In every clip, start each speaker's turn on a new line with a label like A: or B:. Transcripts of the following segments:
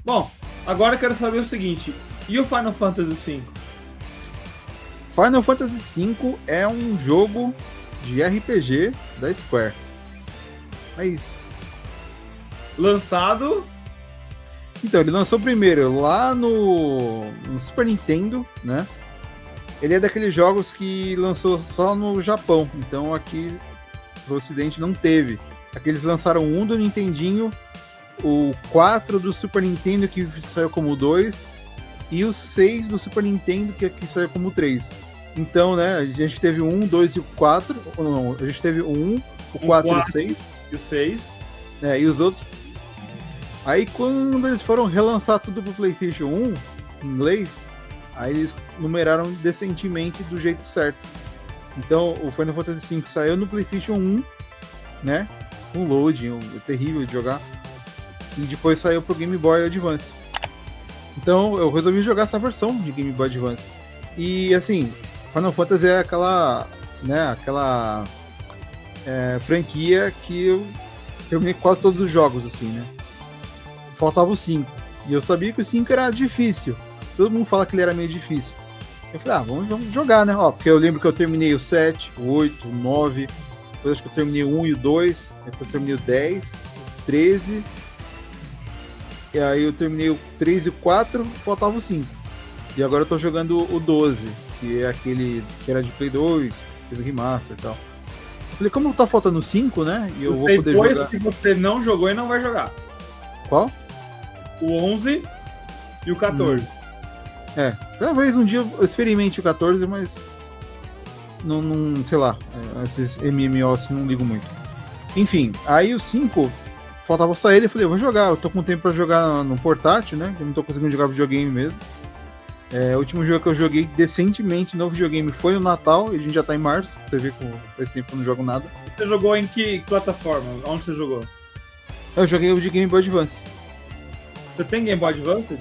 A: Bom, agora eu quero saber o seguinte. E o Final Fantasy V?
B: Final Fantasy V é um jogo de RPG da Square. É isso.
A: Lançado...
B: Então, ele lançou primeiro lá no Super Nintendo, né? Ele é daqueles jogos que lançou só no Japão. Então aqui pro Ocidente não teve. Aqui eles lançaram um do Nintendinho, o 4 do Super Nintendo, que saiu como 2, e o 6 do Super Nintendo, que aqui saiu como 3. Então, né, a gente teve o 1, 2 e o 4. Não, a gente teve o 1, o 4 e o 6.
A: E o 6.
B: E os outros. Aí quando eles foram relançar tudo pro PlayStation 1, em inglês, aí eles numeraram decentemente do jeito certo. Então o Final Fantasy V saiu no PlayStation 1, né? Um loading terrível de jogar. E depois saiu pro Game Boy Advance. Então eu resolvi jogar essa versão de Game Boy Advance. E assim, Final Fantasy é aquela, né? Aquela franquia que eu terminei quase todos os jogos, assim, né? Faltava o 5. E eu sabia que o 5 era difícil. Todo mundo fala que ele era meio difícil. Eu falei, vamos jogar, né? Ó, porque eu lembro que eu terminei o 7, o 8, o 9. Depois acho que eu terminei o 1 e o 2. Depois eu terminei o 10, o 13. E aí eu terminei o 3 e o 4. Faltava o 5. E agora eu tô jogando o 12, que é aquele que era de Play 2, fez o remaster e tal. Eu falei, como tá faltando o 5, né? E eu vou poder jogar.
A: Que você não jogou e não vai jogar.
B: Qual?
A: O 11 e o 14.
B: Talvez um dia eu experimente o 14, mas não sei lá, esses MMOs não ligo muito. Enfim, aí o 5 faltava só ele, eu falei, eu vou jogar, eu tô com tempo pra jogar no portátil, né? Eu não tô conseguindo jogar videogame mesmo. O último jogo que eu joguei decentemente no videogame foi no Natal, e a gente já tá em março, você vê que faz tempo que eu não jogo nada.
A: Você jogou em que plataforma? Onde você jogou?
B: Eu joguei o de Game Boy Advance.
A: Você tem Game Boy Advance?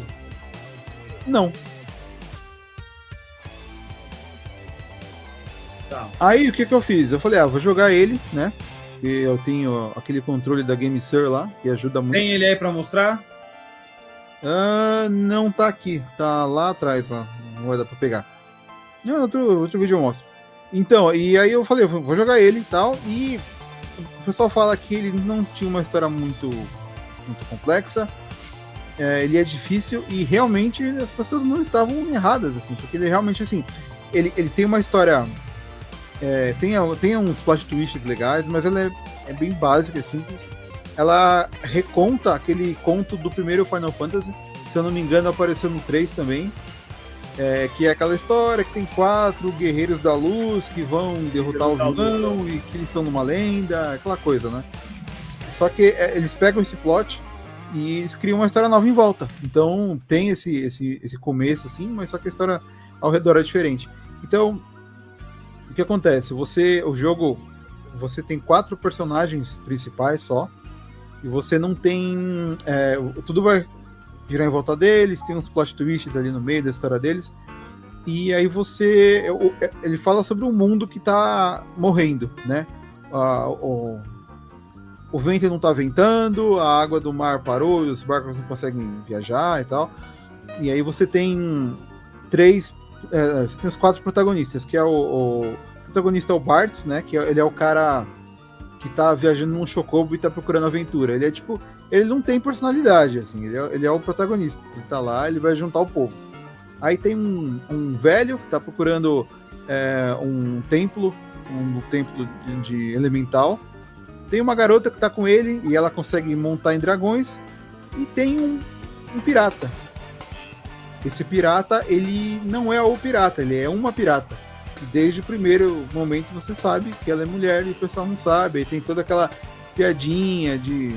B: Não.
A: Tá.
B: Aí o que eu fiz? Eu falei, vou jogar ele, né? E eu tenho aquele controle da GameSir lá, que ajuda muito.
A: Tem ele aí pra mostrar?
B: Não tá aqui, tá lá atrás, lá. Não vai dar pra pegar. Outro vídeo eu mostro. Então, e aí eu falei, vou jogar ele e tal, e o pessoal fala que ele não tinha uma história muito complexa, ele é difícil, e realmente as pessoas não estavam erradas, assim, porque ele realmente, assim, ele tem uma história, tem uns plot twists legais, mas ela é bem básica, é simples. Ela reconta aquele conto do primeiro Final Fantasy, se eu não me engano apareceu no 3 também, que é aquela história que tem 4 guerreiros da luz que vão derrotar o vilão e que eles estão numa lenda, aquela coisa, né? Só que eles pegam esse plot e eles criam uma história nova em volta. Então tem esse começo, assim, mas só que a história ao redor é diferente. Então, o que acontece? O jogo, você tem 4 personagens principais só, e você não tem... tudo vai girar em volta deles, tem uns plot twists ali no meio da história deles, e aí ele fala sobre um mundo que tá morrendo, né? O vento não tá ventando, a água do mar parou e os barcos não conseguem viajar e tal. E aí você tem você tem os 4 protagonistas, que é o protagonista é o Bartz, né? Que ele é o cara que tá viajando num chocobo e tá procurando aventura. Ele é tipo, ele não tem personalidade, assim, ele é o protagonista. Ele tá lá, ele vai juntar o povo. Aí tem um velho que tá procurando um templo de elemental. Tem uma garota que tá com ele e ela consegue montar em dragões. E tem um pirata. Esse pirata, ele não é o pirata, ele é uma pirata. E desde o primeiro momento você sabe que ela é mulher e o pessoal não sabe. Aí tem toda aquela piadinha de...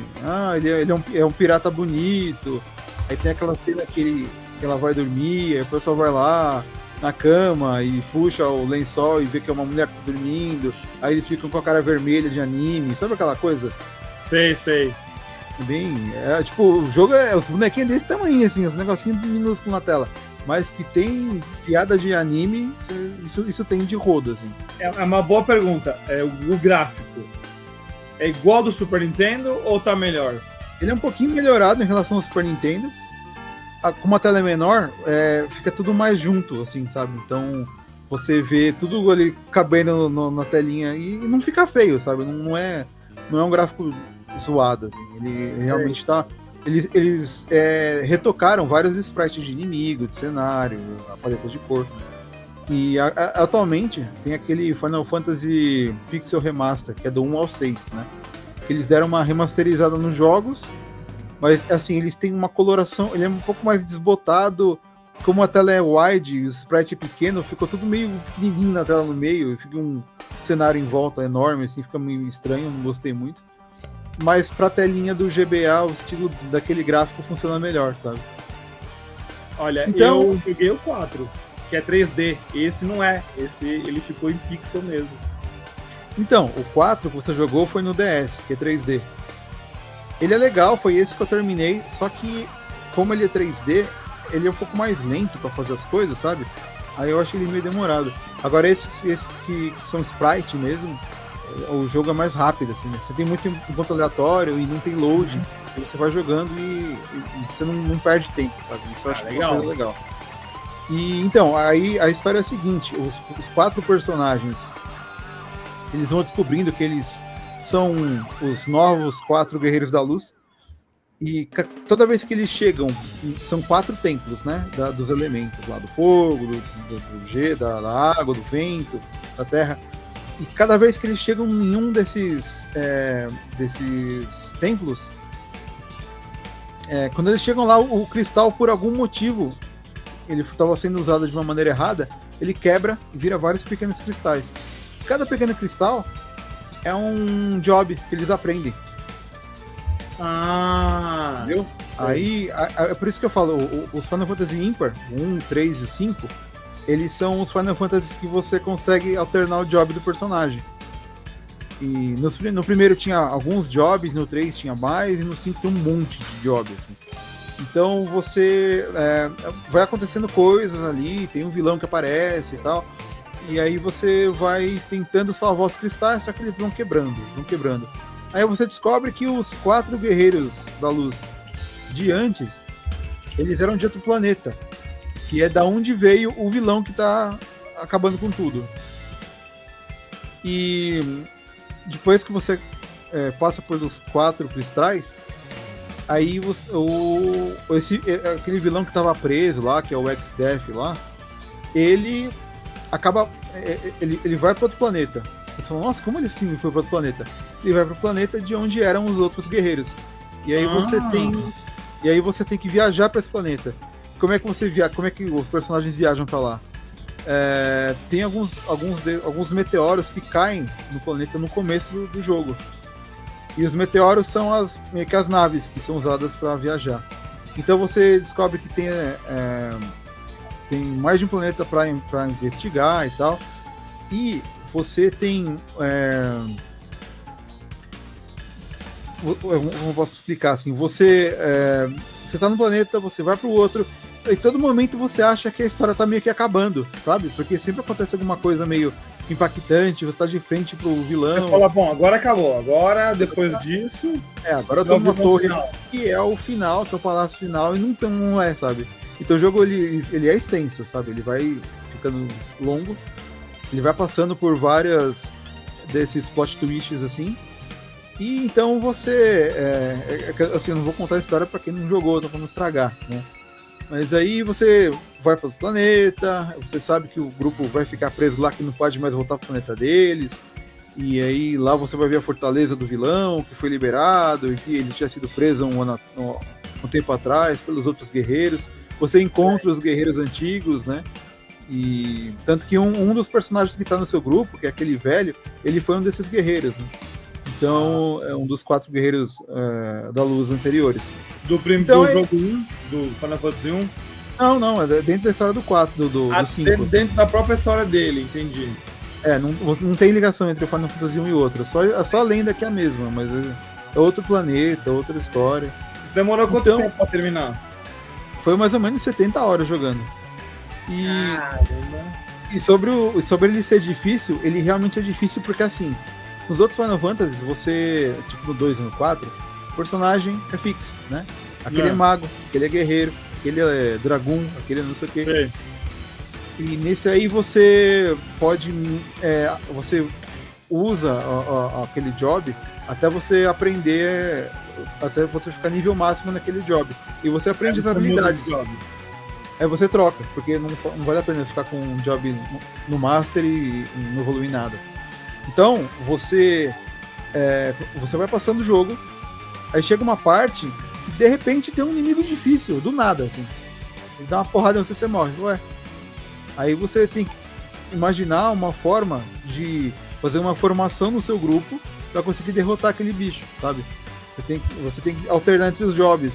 B: ele é um pirata bonito. Aí tem aquela cena que ela vai dormir, aí o pessoal vai lá na cama e puxa o lençol e vê que é uma mulher que tá dormindo. Aí eles ficam com a cara vermelha de anime. Sabe aquela coisa?
A: Sei.
B: Tipo, o jogo os bonequinhos desse tamanho, assim, os negocinhos minúsculos na tela. Mas que tem piada de anime, isso tem de rodo, assim.
A: É uma boa pergunta. O gráfico é igual do Super Nintendo ou tá melhor?
B: Ele é um pouquinho melhorado em relação ao Super Nintendo. como a tela é menor, fica tudo mais junto, assim, sabe? Então você vê tudo ali cabendo na telinha e não fica feio, sabe? Não é um gráfico zoado, assim. Ele realmente tá. Eles retocaram vários sprites de inimigo, de cenário, a paleta de cor. E atualmente tem aquele Final Fantasy Pixel Remaster, que é do 1 ao 6, né? Eles deram uma remasterizada nos jogos, mas assim, eles têm uma coloração, ele é um pouco mais desbotado, como a tela é wide e o sprite é pequeno, ficou tudo meio pequenininho na tela no meio, fica um cenário em volta enorme, assim, fica meio estranho, não gostei muito. Mas pra telinha do GBA, o estilo daquele gráfico funciona melhor, sabe?
A: Olha,
B: então,
A: eu joguei o 4, que é 3D. Esse não é. Esse ele ficou em pixel mesmo.
B: Então, o 4 que você jogou foi no DS, que é 3D. Ele é legal, foi esse que eu terminei, só que como ele é 3D, ele é um pouco mais lento pra fazer as coisas, sabe? Aí eu acho ele meio demorado. Agora esses que são sprite mesmo, o jogo é mais rápido, assim, né? Você tem muito encontro aleatório e não tem load, e você vai jogando e você não perde tempo, sabe? Isso eu acho que é uma coisa legal. E então, aí a história é a seguinte, os 4 personagens, eles vão descobrindo que eles são os novos 4 Guerreiros da Luz, e toda vez que eles chegam, são 4 templos, né, dos elementos, lá do fogo, da água, do vento, da terra, e cada vez que eles chegam em um desses templos, quando eles chegam lá, o cristal, por algum motivo, ele estava sendo usado de uma maneira errada, ele quebra e vira vários pequenos cristais. Cada pequeno cristal é um job que eles aprendem.
A: Ah!
B: Entendeu? Aí, é por isso que eu falo, os Final Fantasy Ímpar, 1, 3 e 5, eles são os Final Fantasy que você consegue alternar o job do personagem. E no primeiro tinha alguns jobs, no 3 tinha mais, e no 5 tem um monte de jobs. Assim. Então você vai acontecendo coisas ali, tem um vilão que aparece e tal, e aí você vai tentando salvar os cristais, só que eles vão quebrando. Aí você descobre que os 4 Guerreiros da Luz de antes, eles eram de outro planeta, que é da onde veio o vilão que tá acabando com tudo. E depois que você passa por os 4 cristais, aí aquele vilão que tava preso lá, que é o X-Death lá, ele acaba. Ele vai para outro planeta. Você fala, nossa, como ele assim foi para outro planeta? Ele vai para o planeta de onde eram os outros guerreiros. E aí você tem que viajar para esse planeta. Como é que você viaja? Como é que os personagens viajam para lá? Tem alguns meteoros que caem no planeta no começo do jogo. E os meteoros são meio que as naves que são usadas para viajar. Então você descobre que tem mais de um planeta para investigar e tal. E você tem... Como posso explicar assim? Você tá no planeta, você vai pro outro, e todo momento você acha que a história tá meio que acabando, sabe? Porque sempre acontece alguma coisa meio impactante, você tá de frente pro vilão.
A: Você fala, bom, agora acabou. Agora, depois disso...
B: agora eu tô numa torre que é o final, que é o palácio final, e não é, sabe? Então o jogo, ele é extenso, sabe? Ele vai ficando longo, ele vai passando por várias desses plot twists, assim, e então você... assim, eu não vou contar a história pra quem não jogou, pra não estragar, né? Mas aí você vai para o planeta, você sabe que o grupo vai ficar preso lá, que não pode mais voltar para o planeta deles, e aí lá você vai ver a fortaleza do vilão, que foi liberado, e que ele tinha sido preso um tempo atrás pelos outros guerreiros. Você encontra os guerreiros antigos, né? E tanto que um dos personagens que está no seu grupo, que é aquele velho, ele foi um desses guerreiros, né? Então é um dos 4 guerreiros da luz anteriores.
A: Do jogo 1, do Final Fantasy 1?
B: Não, é dentro da história do 4, do 5.
A: Dentro da própria história dele, entendi.
B: Não tem ligação entre o Final Fantasy 1 e outro, só a lenda que é a mesma, mas é outro planeta, outra história.
A: Isso demorou quanto tempo pra terminar?
B: Foi mais ou menos 70 horas jogando. E sobre ele ser difícil, ele realmente é difícil porque assim, nos outros Final Fantasy, você, tipo no 2 e no 4, o personagem é fixo, né? Aquele é mago, aquele é guerreiro, aquele é Dragoon, aquele é não sei o que.
A: Sei.
B: E nesse aí você pode. Você usa aquele job até você aprender. Até você ficar nível máximo naquele job. E você aprende as habilidades. Aí você troca, porque não vale a pena ficar com um job no Master e não evoluir nada. Então, você vai passando o jogo, aí chega uma parte que de repente tem um inimigo difícil, do nada, assim. Ele dá uma porrada e você morre. Ué. Aí você tem que imaginar uma forma de fazer uma formação no seu grupo para conseguir derrotar aquele bicho, sabe? Você tem que alternar entre os jobs.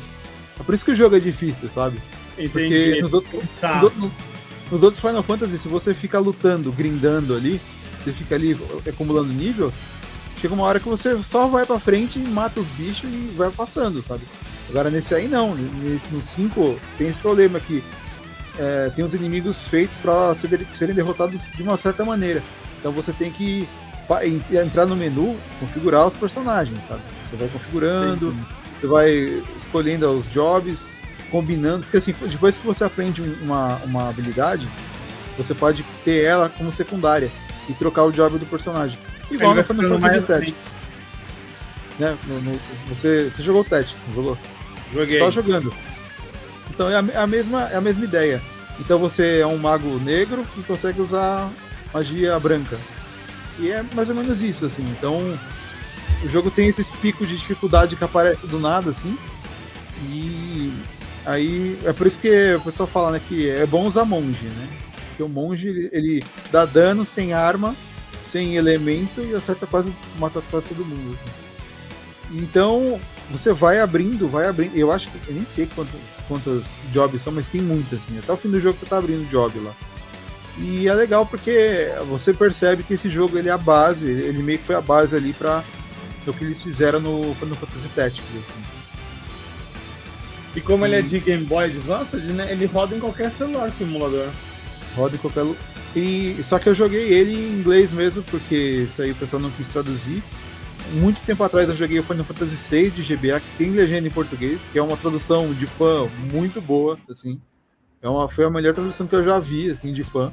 B: É por isso que o jogo é difícil, sabe?
A: Entendi.
B: Porque nos outros Final Fantasy, se você fica lutando, grindando ali, você fica ali acumulando nível, chega uma hora que você só vai pra frente e mata os bichos e vai passando, sabe? Agora nesse aí não, no 5 tem esse problema que tem os inimigos feitos pra serem derrotados de uma certa maneira. Então você tem que entrar no menu, configurar os personagens, sabe? Você vai configurando, você vai escolhendo os jobs, combinando, porque assim, depois que você aprende uma habilidade, você pode ter ela como secundária e trocar o job do personagem. Igual no Final Fantasy Tactics. Né? Você jogou o Tactics, não jogou?
A: Joguei.
B: Tá jogando. Então é a mesma ideia. Então você é um mago negro que consegue usar magia branca. E é mais ou menos isso, assim. Então o jogo tem esses picos de dificuldade que aparecem do nada, assim. E aí é por isso que o pessoal fala, né, que é bom usar monge, né? Porque o monge ele dá dano sem arma, sem elemento e mata quase todo mundo. Assim. Então você vai abrindo. Eu acho que eu nem sei quantas jobs são, mas tem muitas, assim. Até o fim do jogo você tá abrindo job lá. E é legal porque você percebe que esse jogo ele é a base, ele meio que foi a base ali para o que eles fizeram no Final Fantasy Tactics. Assim.
A: E como ele é de Game Boy Advance, né, ele roda em qualquer celular com o emulador.
B: Roda em qualquer. Só que eu joguei ele em inglês mesmo, porque isso aí o pessoal não quis traduzir. Muito tempo atrás eu joguei o Final Fantasy VI de GBA, que tem legenda em português, que é uma tradução de fã muito boa, assim. Foi a melhor tradução que eu já vi, assim, de fã.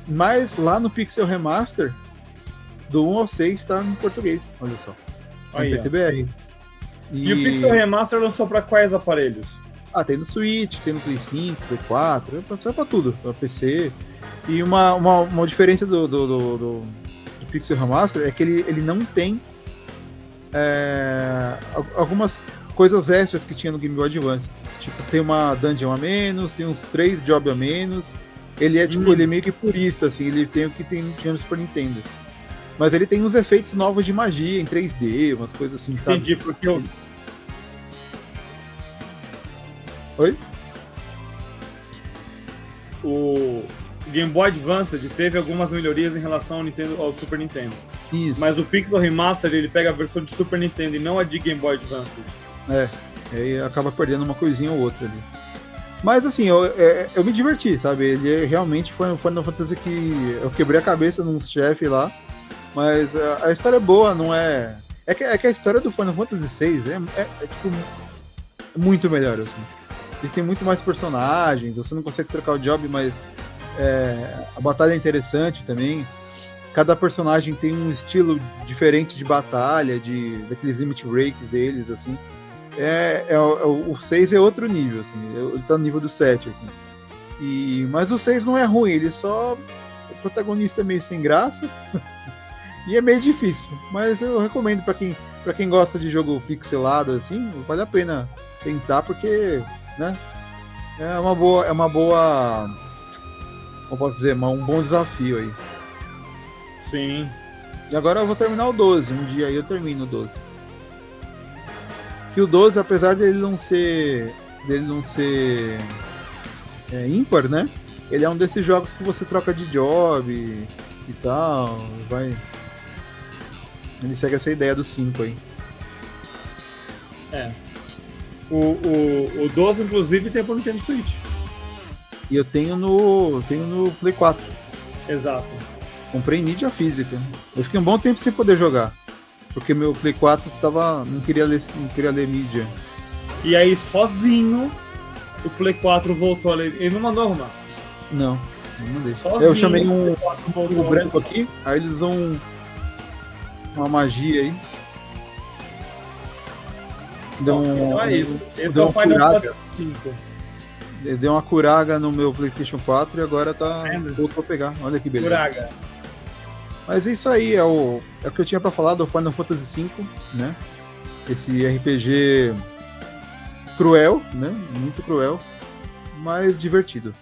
B: Mas lá no Pixel Remaster, do 1 ao 6 tá em português, olha só.
A: Aí,
B: PTBR.
A: E o Pixel Remaster lançou pra quais aparelhos?
B: Tem no Switch, tem no Play 5, Play 4, sai pra tudo, pra PC. E uma diferença do Pixel Remaster é que ele não tem algumas coisas extras que tinha no Game Boy Advance. Tipo, tem uma dungeon a menos, tem uns 3 jobs a menos. Ele é tipo, ele é meio que purista, assim, ele tem o que tinha no Super Nintendo. Mas ele tem uns efeitos novos de magia em 3D, umas coisas assim, sabe?
A: Entendi, porque eu...
B: Oi?
A: O Game Boy Advance teve algumas melhorias em relação ao Super Nintendo.
B: Isso.
A: Mas o Pixel Remaster, ele pega a versão de Super Nintendo e não a de Game Boy Advance.
B: Aí acaba perdendo uma coisinha ou outra ali. Mas assim, eu me diverti, sabe? Ele realmente foi um Final Fantasy que eu quebrei a cabeça num chefe lá. Mas a história é boa, não é... É que a história do Final Fantasy VI tipo, muito melhor, assim. Eles têm muito mais personagens, você não consegue trocar o job, mas a batalha é interessante também. Cada personagem tem um estilo diferente de batalha, daqueles limit breaks deles, assim. O 6 é outro nível, assim. Ele tá no nível do 7, assim. Mas o 6 não é ruim, ele só... O protagonista é meio sem graça. E é meio difícil. Mas eu recomendo pra quem gosta de jogo pixelado, assim, vale a pena tentar, porque, né? É uma boa... Como posso dizer? Um bom desafio aí.
A: Sim.
B: E agora eu vou terminar o 12. Um dia aí eu termino o 12. Que o 12, apesar dele não ser ímpar, né? Ele é um desses jogos que você troca de job e tal. Ele segue essa ideia do 5 aí.
A: O 12, inclusive, tem pro Nintendo Switch.
B: E eu tenho no Play 4.
A: Exato.
B: Comprei em mídia física. Eu fiquei um bom tempo sem poder jogar. Porque meu Play 4 não queria ler mídia.
A: E aí, sozinho, o Play 4 voltou ali. Ele não mandou arrumar.
B: Não mandei.
A: Sozinho,
B: Eu chamei
A: o
B: um
A: Play 4 voltou.
B: branco aqui, aí eles usam uma magia aí.
A: Então é isso. Esse é
B: deu
A: o
B: uma
A: Final
B: furada.
A: Fantasy V.
B: Deu uma curaga no meu PlayStation 4 e agora
A: vendo?
B: voltou a pegar. Olha que beleza.
A: Curaga.
B: Mas é isso aí, é o que eu tinha pra falar do Final Fantasy V, né? Esse RPG cruel, né? Muito cruel, mas divertido.